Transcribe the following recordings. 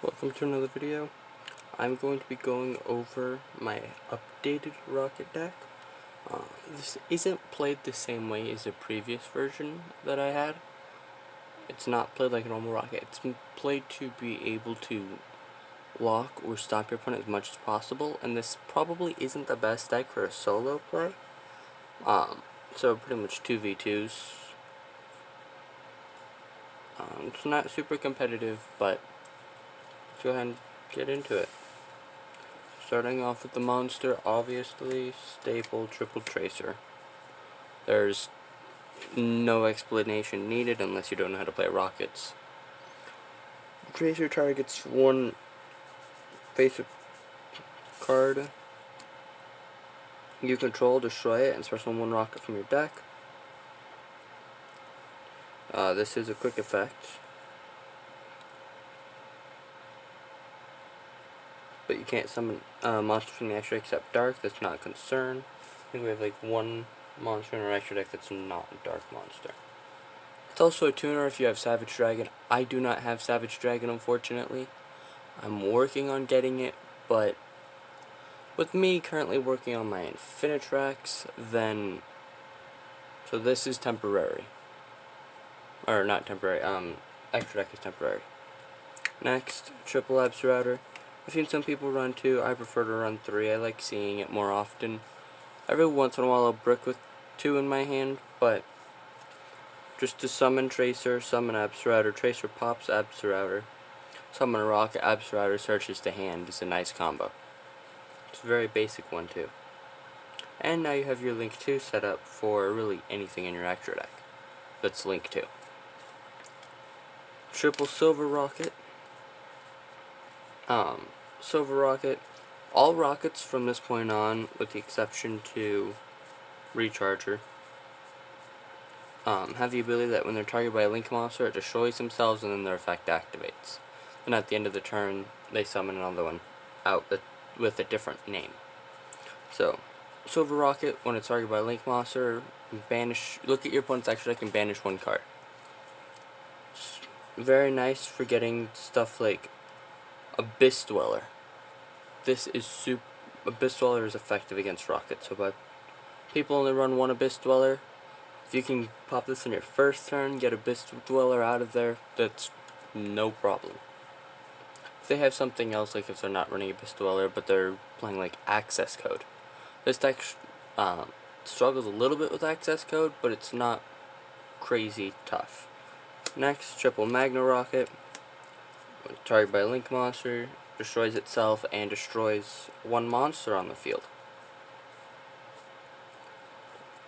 Welcome to another video. I'm going to be going over my updated Rokket deck. This isn't played the same way as the previous version that I had. It's not played like a normal Rokket. It's played to be able to lock or stop your opponent as much as possible, and this probably isn't the best deck for a solo play. So pretty much 2v2s. It's not super competitive, but let's go ahead and get into it. Starting off with the monster, obviously, staple triple tracer. There's no explanation needed unless you don't know how to play rockets. Tracer targets one face card you control, destroy it, and special one rocket from your deck. This is a quick effect, but you can't summon monsters from the extra deck except dark. That's not a concern. I think we have like one monster in our extra deck that's not a dark monster. It's also a tuner if you have Savage Dragon. I do not have Savage Dragon, unfortunately. I'm working on getting it, but with me currently working on my Infinitrax, then so this is temporary. Or not temporary, extra deck is temporary. Next, triple Abs Router. I've seen some people run 2, I prefer to run 3. I like seeing it more often. Every once in a while I'll brick with 2 in my hand, but just to summon Tracer, summon Abs Router, Tracer pops Abs Router, summon a Rocket, Abs Router searches to hand is a nice combo. It's a very basic one too. And now you have your Link 2 set up for really anything in your extra deck that's Link 2. Triple Silver Rocket. Silver Rocket. All rockets from this point on, with the exception to Recharger, have the ability that when they're targeted by a Link monster, it destroys themselves and then their effect activates. And at the end of the turn, they summon another one out with a different name. So, Silver Rocket, when it's targeted by a Link monster, look at your opponent's extra deck and banish one card. It's very nice for getting stuff like Abyss Dweller. This is Abyss Dweller is effective against Rocket, so by people only run one Abyss Dweller. If you can pop this in your first turn, get Abyss Dweller out of there, that's no problem. If they have something else, like if they're not running Abyss Dweller, but they're playing like Access Code, this deck struggles a little bit with Access Code, but it's not crazy tough. Next, triple Magna Rocket. Targeted by a Link monster, destroys itself and destroys one monster on the field.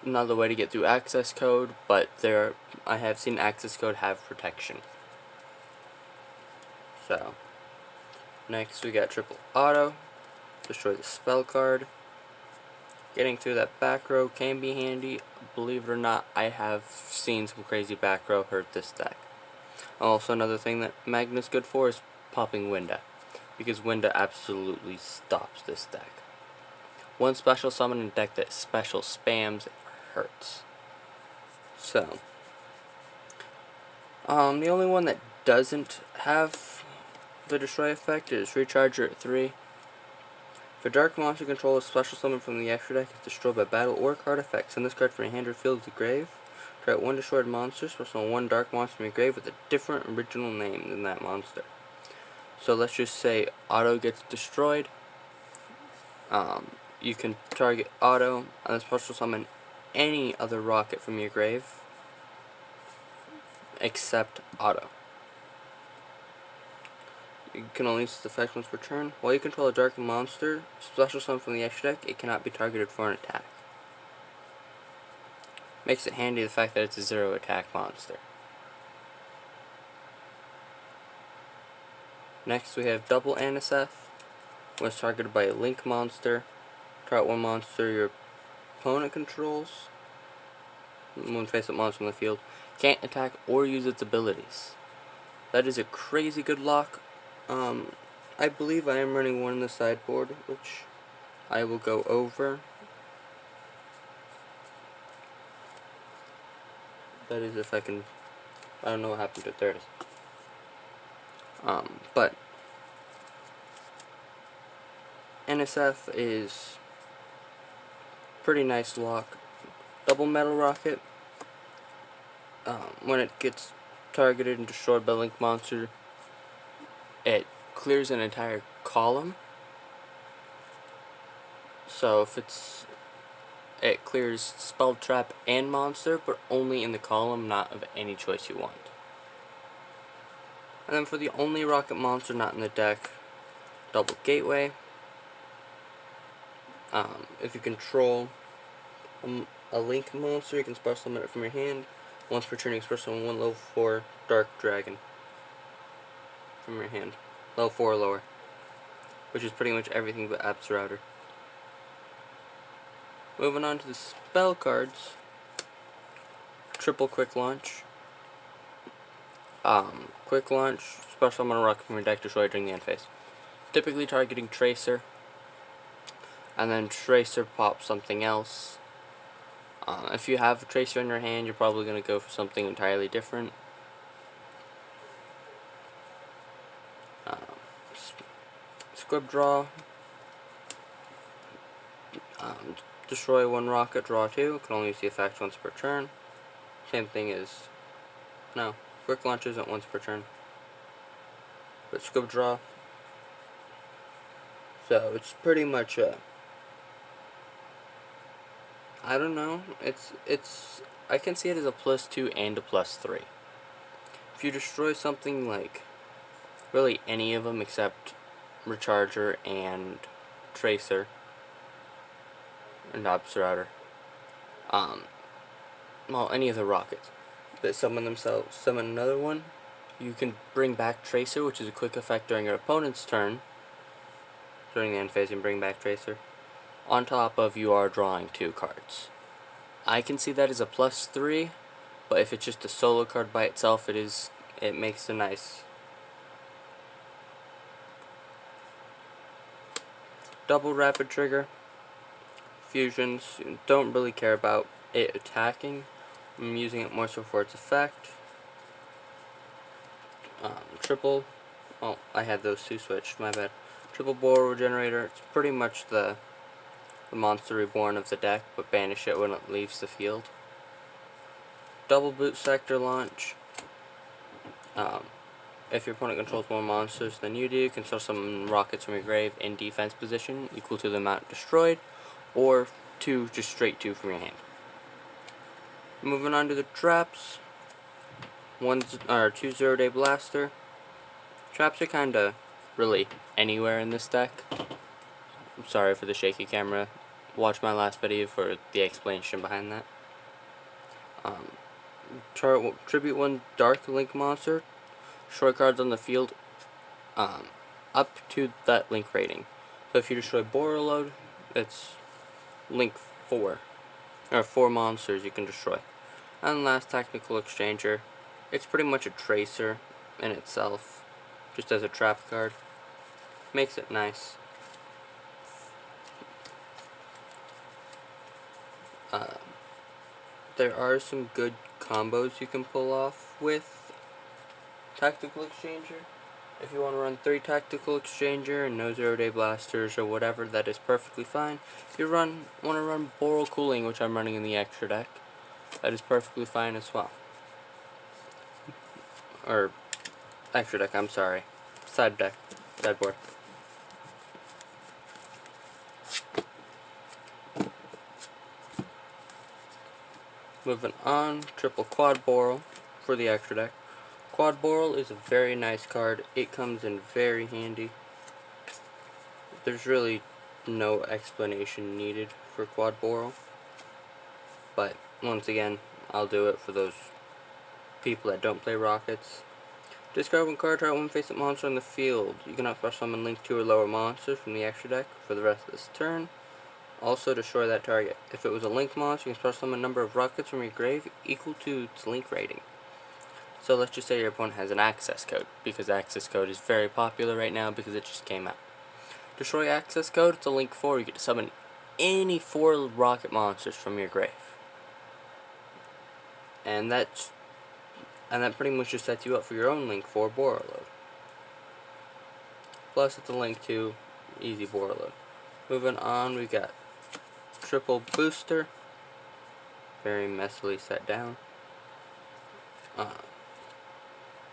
Another way to get through Access Code, but I have seen Access Code have protection. So, next we got triple auto, destroy the spell card. Getting through that back row can be handy. Believe it or not, I have seen some crazy back row hurt this deck. Also, another thing that Magna's good for is popping Winda, because Winda absolutely stops this deck. One special summon in a deck that special spams hurts. So, the only one that doesn't have the destroy effect is Recharger at 3. If a dark monster controls a special summon from the extra deck is destroyed by battle or card effect, send this card from your hand or field to the grave. Try out one destroyed monster, special one dark monster from your grave with a different original name than that monster. So let's just say Auto gets destroyed. You can target Auto and then special summon any other rocket from your grave except Auto. You can only use this effect once per turn. While you control a dark monster, special summon from the extra deck, it cannot be targeted for an attack. Makes it handy the fact that it's a 0 attack monster. Next we have double Aniseth. When it's targeted by a Link monster, try out one monster your opponent controls. One face-up monster on the field can't attack or use its abilities. That is a crazy good lock. I believe I am running one in the sideboard, which I will go over. That is if I can. I don't know what happened to it. There it is. But NSF is pretty nice lock. Double metal rocket. When it gets targeted and destroyed by Link Monster, it clears an entire column. So if it clears Spell Trap and Monster, but only in the column, not of any choice you want. And then for the only rocket monster not in the deck, Double Gateway. If you control a Link monster, you can special summon it from your hand. Once per turn, you can special summon one level 4 Dark Dragon from your hand. Level 4 or lower. Which is pretty much everything but Abs Router. Moving on to the spell cards. Triple Quick Launch. Quick Launch, special summon a rocket from your deck, destroy during the end phase. Typically targeting Tracer. And then Tracer pops something else. If you have a Tracer in your hand, you're probably going to go for something entirely different. Squib Draw. Destroy one rocket, draw 2. Can only use the effect once per turn. Same thing as... No, Quick Launch isn't once per turn. But Squib Draw. So it's pretty much I don't know. I can see it as a +2 and a +3. If you destroy something like really any of them except Recharger and Tracer and Abs Router, well, any of the rockets that summon another one, you can bring back Tracer, which is a quick effect during your opponent's turn. During the end phase, you can bring back Tracer. On top of you are drawing 2 cards. I can see that as a +3, but if it's just a solo card by itself, it makes a nice double rapid trigger. Fusions, don't really care about it attacking. I'm using it more so for its effect. Triple, oh, I had those 2 switched, my bad. Triple Boral Regenerator, it's pretty much the Monster Reborn of the deck, but banish it when it leaves the field. Double Boot Sector Launch. If your opponent controls more monsters than you do, you can start some rockets from your grave in defense position, equal to the amount destroyed, or 2, just straight 2 from your hand. Moving on to the traps. 2 0-day Blaster. Traps are kinda really anywhere in this deck. I'm sorry for the shaky camera. Watch my last video for the explanation behind that. Tribute 1 Dark Link monster. Destroy cards on the field up to that Link rating. So if you destroy Borreload, it's Link 4. Or 4 monsters you can destroy. And last, Technical Exchanger. It's pretty much a Tracer in itself, just as a trap card. Makes it nice. There are some good combos you can pull off with Tactical Exchanger. If you want to run 3 Tactical Exchanger and no 0-day Blasters or whatever, that is perfectly fine. If you want to run Boral Cooling, which I'm running in the extra deck, that is perfectly fine as well. Or, extra deck, I'm sorry. Sideboard. Moving on, triple Quad Boral for the extra deck. Quad Boral is a very nice card. It comes in very handy. There's really no explanation needed for Quad Boral. But, once again, I'll do it for those people that don't play Rockets. Discard 1 card, target 1 face-up monster on the field. You can special summon Link 2 or lower monsters from the extra deck for the rest of this turn. Also, destroy that target. If it was a Link monster, you can special summon a number of rockets from your grave equal to its Link rating. So let's just say your opponent has an access code, because access code is very popular right now because it just came out. Destroy access code, it's a Link 4, you get to summon any 4 rocket monsters from your grave. And that pretty much just sets you up for your own Link 4 Borreload. Plus it's a Link 2 easy Borreload. Moving on, we got triple booster. Very messily set down.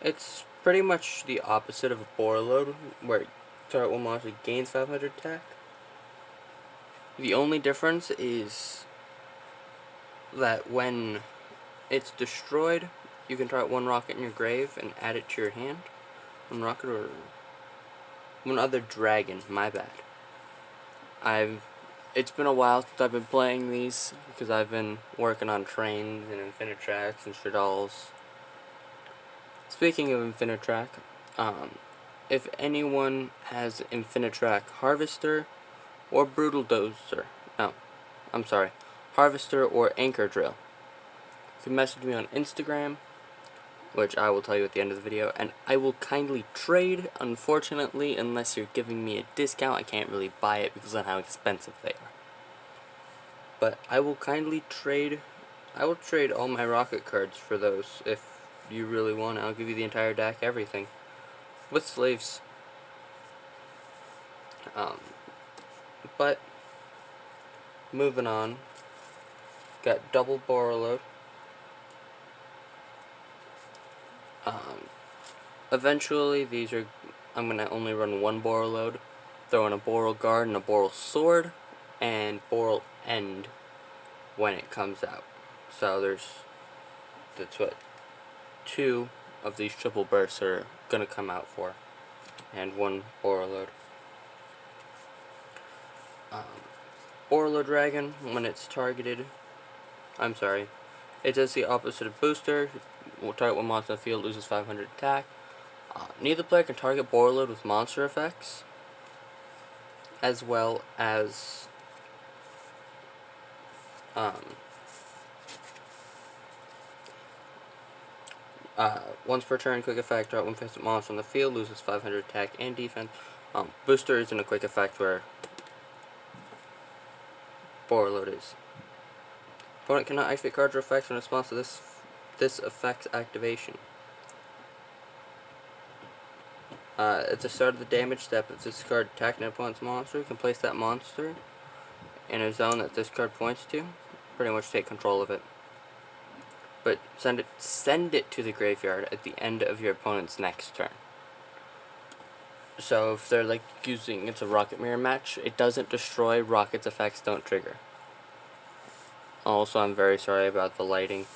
It's pretty much the opposite of a bore load, where start one monster gains 500 attack. The only difference is that when it's destroyed, you can target one rocket in your grave and add it to your hand. One rocket or one other dragon, my bad. It's been a while since I've been playing these because I've been working on trains and Infinitracks and Shadalls. Speaking of Infinitrack, if anyone has Infinitrack Harvester or Brutal Dozer, no, I'm sorry, Harvester or Anchor Drill, you can message me on Instagram, which I will tell you at the end of the video, and I will kindly trade. Unfortunately, unless you're giving me a discount, I can't really buy it because of how expensive they are. But I will kindly trade. I will trade all my rocket cards for those if you really want it. I'll give you the entire deck, everything, with slaves. But moving on, got double borrow load. Eventually, I'm gonna only run one borrow load, throw in a Boral Guard and a Boral Sword, and Boral End when it comes out. So that's what 2 of these triple bursts are gonna come out for, and one borrow load. Borrow load Dragon, when it's targeted, it does the opposite of booster. Target one monster in the field, loses 500 attack. Neither player can target borrow load with monster effects, as well as once per turn, quick effect, target one face monster on the field, loses 500 attack and defense. Booster isn't a quick effect where borrow load is. Opponent cannot activate cards or effects in response to this effect's activation. At the start of the damage step, if this card attacked an opponent's monster, you can place that monster in a zone that this card points to. Pretty much take control of it. But send it to the graveyard at the end of your opponent's next turn. So if they're like it's a Rocket Mirror match, it doesn't destroy, Rocket's effects don't trigger. Also, I'm very sorry about the lighting.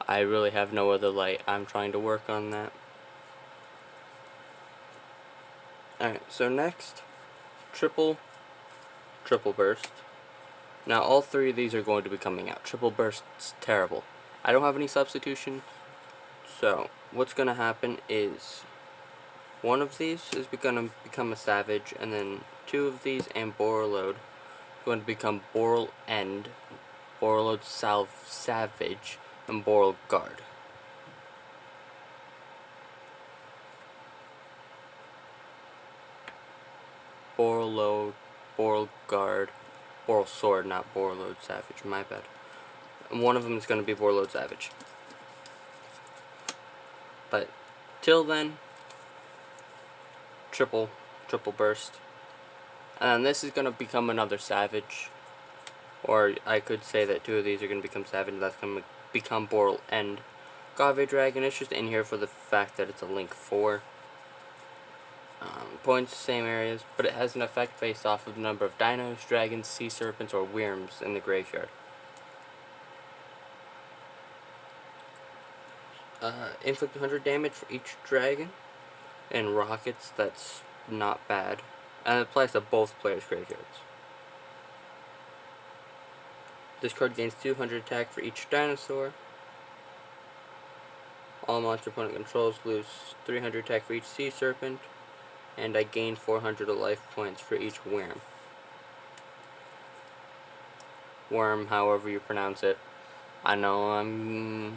I really have no other light. I'm trying to work on that. Alright, so next, triple burst. Now all 3 of these are going to be coming out. Triple burst's terrible. I don't have any substitution, so what's going to happen is one of these is going to become a savage, and then 2 of these and borrow load are going to become Boral End, borrow load Savage, and Boral Guard. Boral Load, Boral Guard, Boral Sword, not Boral Load Savage, my bad. And one of them is going to be Boral Load Savage. But till then, triple burst. And this is going to become another Savage. Or I could say that 2 of these are going to become Savage, and that's going to become Boral End. Gave Dragon, it's just in here for the fact that it's a Link 4. Points same areas, but it has an effect based off of the number of dinos, dragons, sea serpents, or wyrms in the graveyard. Inflict 100 damage for each dragon, and rockets, that's not bad. And it applies to both players' graveyards. This card gains 200 attack for each dinosaur. All monster opponent controls lose 300 attack for each sea serpent. And I gain 400 of life points for each wyrm. Worm, however you pronounce it. I know I'm...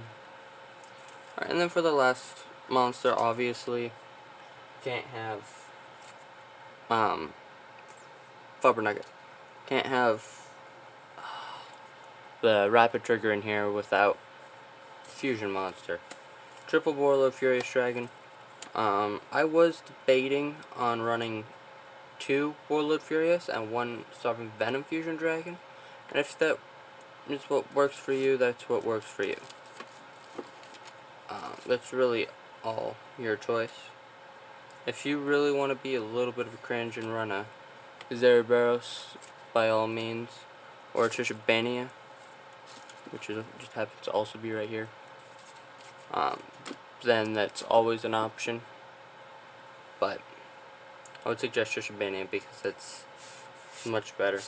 Alright, and then for the last monster, obviously, can't have... Flubber Nugget. Can't have the Rapid Trigger in here without Fusion Monster. Triple Borlow Furious Dragon. I was debating on running 2 Warlord Furious and 1 Sovereign Venom Fusion Dragon. And if that is what works for you, that's what works for you. That's really all your choice. If you really want to be a little bit of a cringe and run a Zeraberos, by all means, or a Trishabania, which just happens to also be right here, then that's always an option. But I would suggest Trishabania because it's much better.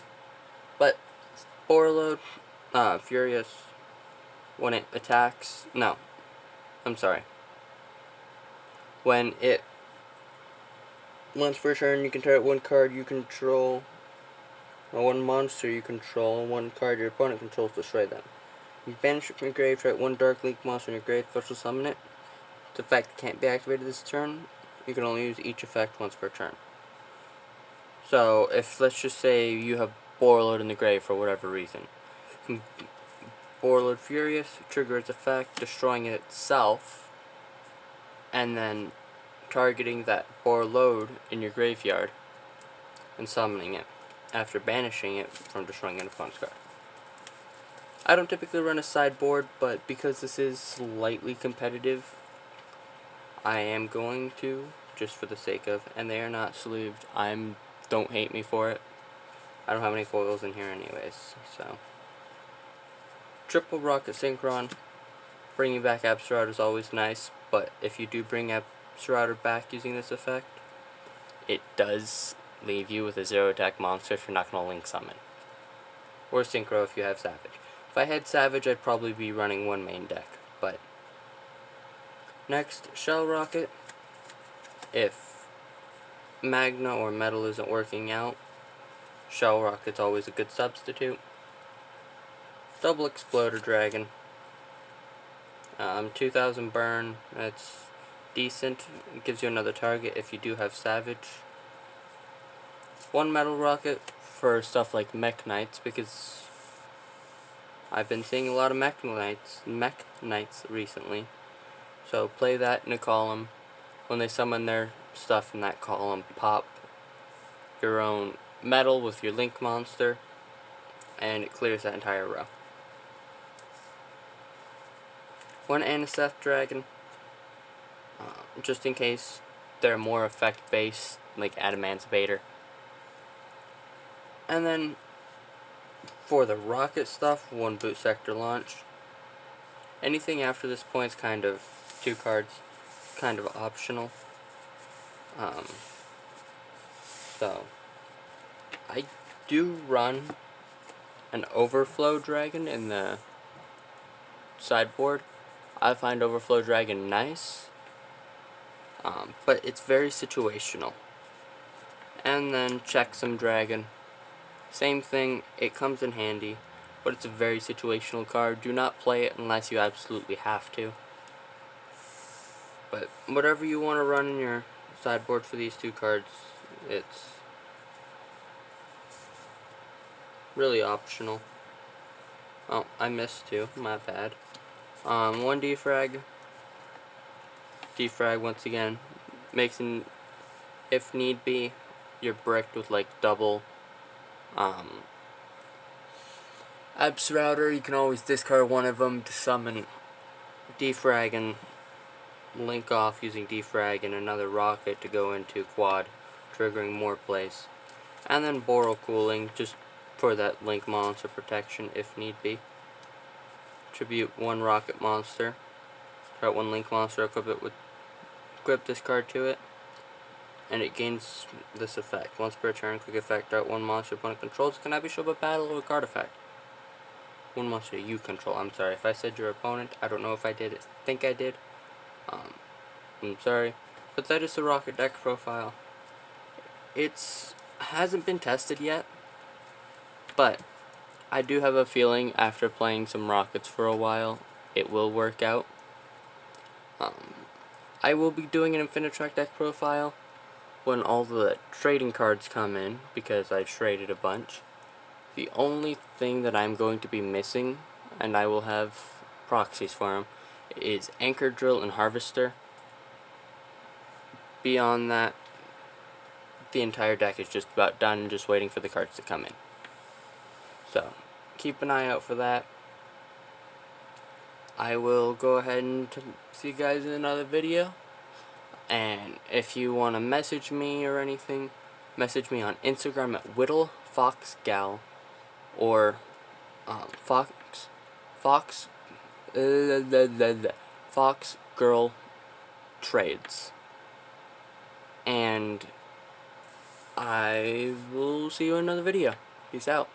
But Borreload, Furious, when it attacks, no, I'm sorry. When it, once per turn, you can target one card you control, or one monster you control, and one card your opponent controls, destroy them. You banish it from your grave, target one Dark Link monster in your grave, special summon it. The effect can't be activated this turn. You can only use each effect once per turn. So, if, let's just say, you have Borreload in the grave for whatever reason. Borreload Furious, trigger its effect, destroying it itself, and then targeting that Borreload in your graveyard, and summoning it, after banishing it from destroying an opponent's card. I don't typically run a sideboard, but because this is slightly competitive, I am going to, just for the sake of, and they are not sleeved. Don't hate me for it. I don't have any foils in here anyways, so. Triple Rokket Synchron. Bringing back Absurd is always nice, but if you do bring Absurd back using this effect, it does leave you with a 0 attack monster if you're not going to link summon. Or Synchro if you have Savage. If I had Savage, I'd probably be running one main deck, but. Next, Shell Rocket. If Magna or Metal isn't working out, Shell Rocket's always a good substitute. Double Exploder Dragon. 2000 burn, that's decent. It gives you another target if you do have Savage. One Metal Rocket for stuff like Mech Knights, because I've been seeing a lot of Mech Knights recently. So play that in a column. When they summon their stuff in that column, pop your own metal with your Link monster, and it clears that entire row. One Aniseth Dragon, just in case they're more effect based, like Adamant's Vader. And then for the rocket stuff, one Boot Sector Launch. Anything after this point is kind of 2 cards, kind of optional. So I do run an Overflow Dragon in the sideboard. I find Overflow Dragon nice, but it's very situational. And then Checksum Dragon, same thing, it comes in handy, but it's a very situational card. Do not play it unless you absolutely have to. But whatever you want to run in your sideboard for these 2 cards, it's really optional. Oh, I missed 2, my bad. 1 Defrag. Defrag, once again, makes an, if need be, you're bricked with like double Absrouter. You can always discard one of them to summon Defrag and link off using Defrag and another Rocket to go into quad, triggering more plays. And then Boral Cooling, just for that link monster protection if need be. Tribute 1 Rocket monster, start 1 link monster, equip this card to it, and it gains this effect. Once per turn, quick effect, start 1 monster opponent controls, it cannot be shown by battle or card effect. 1 monster you control. I'm sorry if I said your opponent, I don't know if I did it. I think I did. I'm sorry. But that is the Rocket deck profile. It's hasn't been tested yet, but I do have a feeling after playing some Rockets for a while, it will work out. I will be doing an Infinitrack deck profile when all the trading cards come in, because I traded a bunch. The only thing that I'm going to be missing, and I will have proxies for them, is Anchor Drill and Harvester. Beyond that, the entire deck is just about done, just waiting for the cards to come in. So, keep an eye out for that. I will go ahead and see you guys in another video. And if you want to message me or anything, message me on Instagram at WhittleFoxGal or Fox Girl Trades. And I will see you in another video. Peace out.